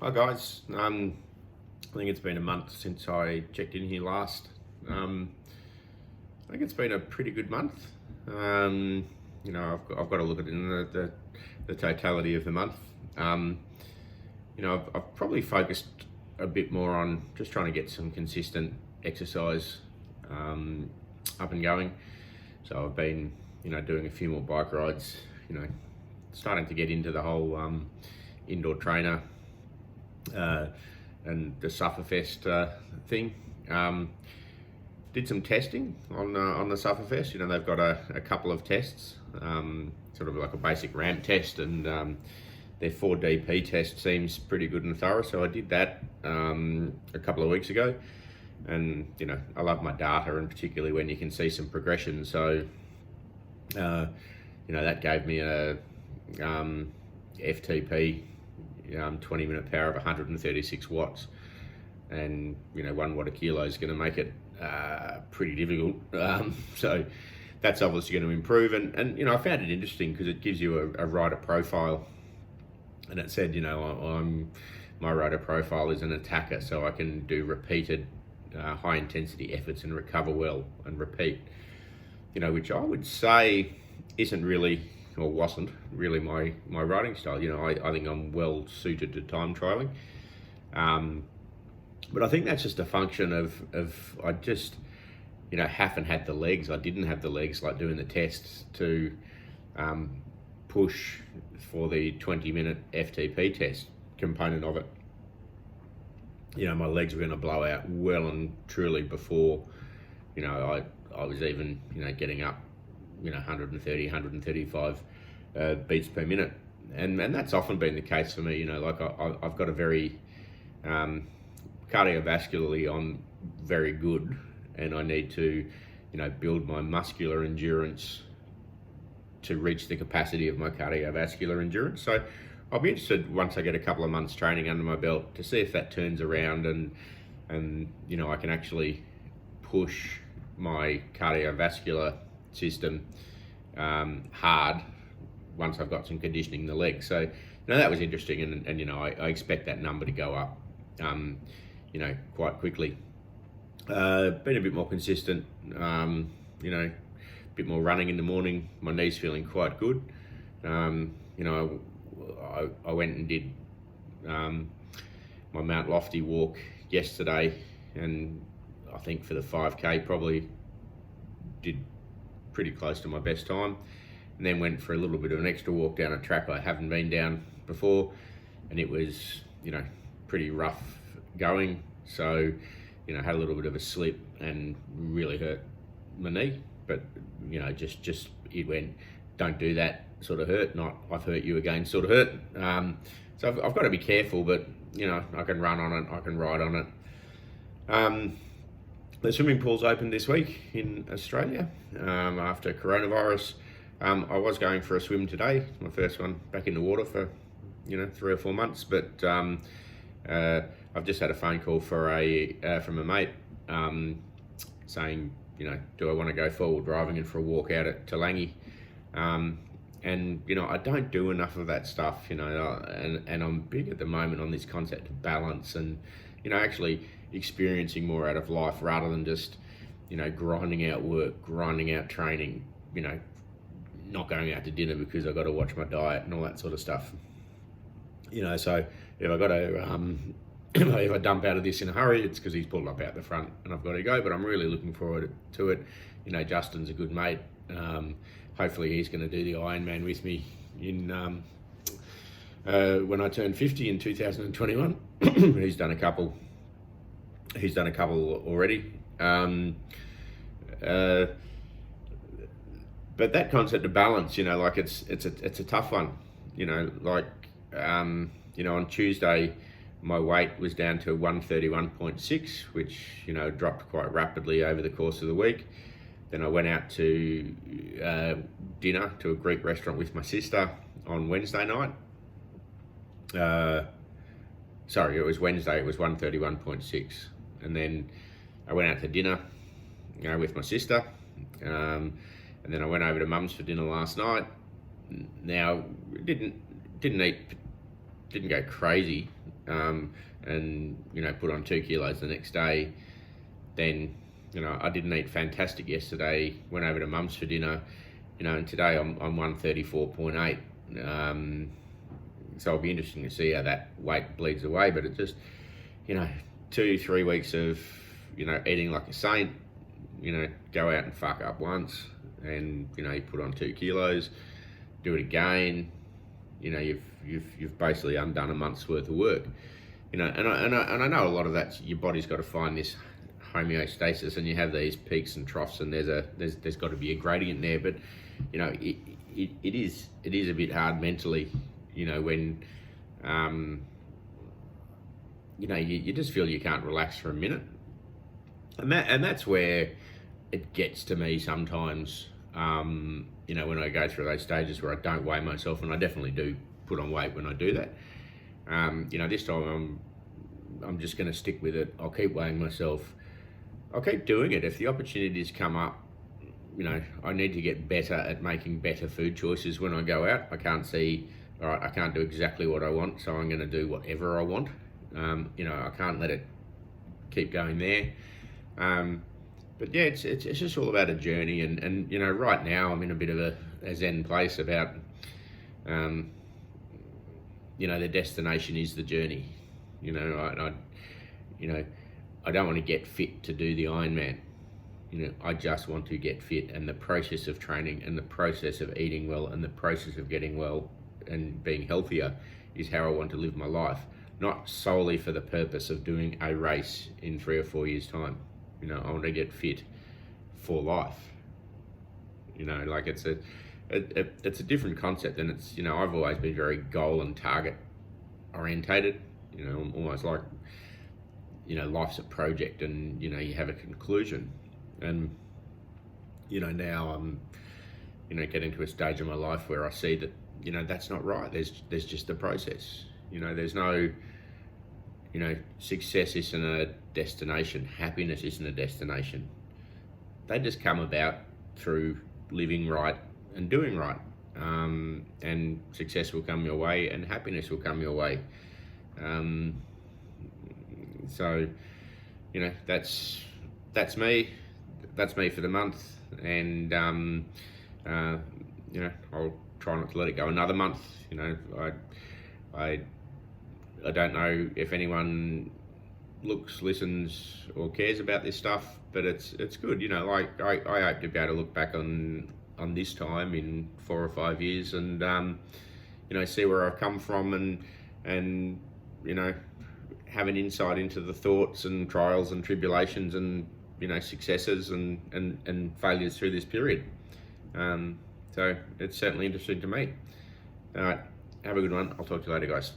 Hi guys, I think it's been a month since I checked in here last. I think it's been a pretty good month. I've got to look at it in the totality of the month. I've probably focused a bit more on just trying to get some consistent exercise up and going. So I've been, doing a few more bike rides, starting to get into the whole indoor trainer and the Sufferfest thing. Did some testing on the Sufferfest. They've got a couple of tests, sort of like a basic ramp test, and their 4DP test seems pretty good and thorough. So I did that a couple of weeks ago, and I love my data, and particularly when you can see some progression. So that gave me a FTP 20-minute power of 136 watts, and 1 watt a kilo is going to make it pretty difficult. So that's obviously going to improve, and I found it interesting because it gives you a rider profile, and it said my rider profile is an attacker, so I can do repeated high intensity efforts and recover well and repeat, which I would say isn't really, or wasn't really, my riding style. I think I'm well suited to time trialing, but I think that's just a function of I just haven't had the legs. I didn't have the legs, like doing the tests, to push for the 20-minute FTP test component of it. My legs were going to blow out well and truly before I was even getting up 130, 135 beats per minute, and that's often been the case for me. I've got a very cardiovascularly, I'm very good, and I need to build my muscular endurance to reach the capacity of my cardiovascular endurance. So I'll be interested, once I get a couple of months training under my belt, to see if that turns around and I can actually push my cardiovascular system hard once I've got some conditioning in the legs. So that was interesting, and I expect that number to go up quite quickly. Been a bit more consistent, a bit more running in the morning. My knee's feeling quite good. I went and did my Mount Lofty walk yesterday, and I think for the 5K probably did pretty close to my best time, and then went for a little bit of an extra walk down a track I haven't been down before, and it was pretty rough going. So had a little bit of a slip and really hurt my knee, but just it went, don't do that sort of hurt, not I've hurt you again sort of hurt. So I've got to be careful, but I can run on it, I can ride on it. The swimming pool's opened this week in Australia after coronavirus. I was going for a swim today, my first one back in the water for 3 or 4 months, but I've just had a phone call from a mate saying, do I want to go forward driving and for a walk out at Talangi? And I don't do enough of that stuff, and I'm big at the moment on this concept of balance, and actually experiencing more out of life rather than just grinding out work, grinding out training, not going out to dinner because I've got to watch my diet and all that sort of stuff. So if I got to if I dump out of this in a hurry, it's because he's pulled up out the front and I've got to go, but I'm really looking forward to it. Justin's a good mate. Hopefully he's going to do the Ironman with me in when I turn 50 in 2021. He's done a couple already. But that concept of balance, it's a tough one. On Tuesday, my weight was down to 131.6, which dropped quite rapidly over the course of the week. Then I went out to dinner to a Greek restaurant with my sister on Wednesday night. Sorry, it was Wednesday, it was 131.6. And then I went out to dinner with my sister. And then I went over to Mum's for dinner last night. Now, didn't eat didn't go crazy, and put on 2 kilos the next day, then I didn't eat fantastic yesterday. Went over to Mum's for dinner, and today I'm 134.8. So it'll be interesting to see how that weight bleeds away. But it just 2-3 weeks of eating like a saint. Go out and fuck up once, and you put on 2 kilos, do it again. You've basically undone a month's worth of work. And I know a lot of that your body's got to find this homeostasis, and you have these peaks and troughs, and there's got to be a gradient there. But it is a bit hard mentally, when you just feel you can't relax for a minute, and that's where it gets to me sometimes. When I go through those stages where I don't weigh myself, and I definitely do put on weight when I do that. This time I'm just going to stick with it. I'll keep weighing myself. I'll keep doing it. If the opportunities come up, I need to get better at making better food choices when I go out. I can't see, all right, I can't do exactly what I want, so I'm going to do whatever I want. I can't let it keep going there. But yeah, it's just all about a journey, and right now I'm in a bit of a zen place about, the destination is the journey. I don't want to get fit to do the Ironman. I just want to get fit, and the process of training and the process of eating well and the process of getting well and being healthier is how I want to live my life, not solely for the purpose of doing a race in 3 or 4 years' time. I want to get fit for life. Like it's a different concept, and it's I've always been very goal and target orientated. Almost like life's a project, and you have a conclusion. And now I'm getting to a stage in my life where I see that that's not right. There's just a process. There's no success isn't a destination. Happiness isn't a destination. They just come about through living right and doing right. And success will come your way, and happiness will come your way. So that's me. That's me for the month, and I'll try not to let it go another month. I don't know if anyone looks, listens, or cares about this stuff, but it's good. Like I hope to be able to look back on this time in 4 or 5 years, and see where I've come from, and have an insight into the thoughts and trials and tribulations and successes and failures through this period. So it's certainly interesting to me. All right, have a good one. I'll talk to you later, guys.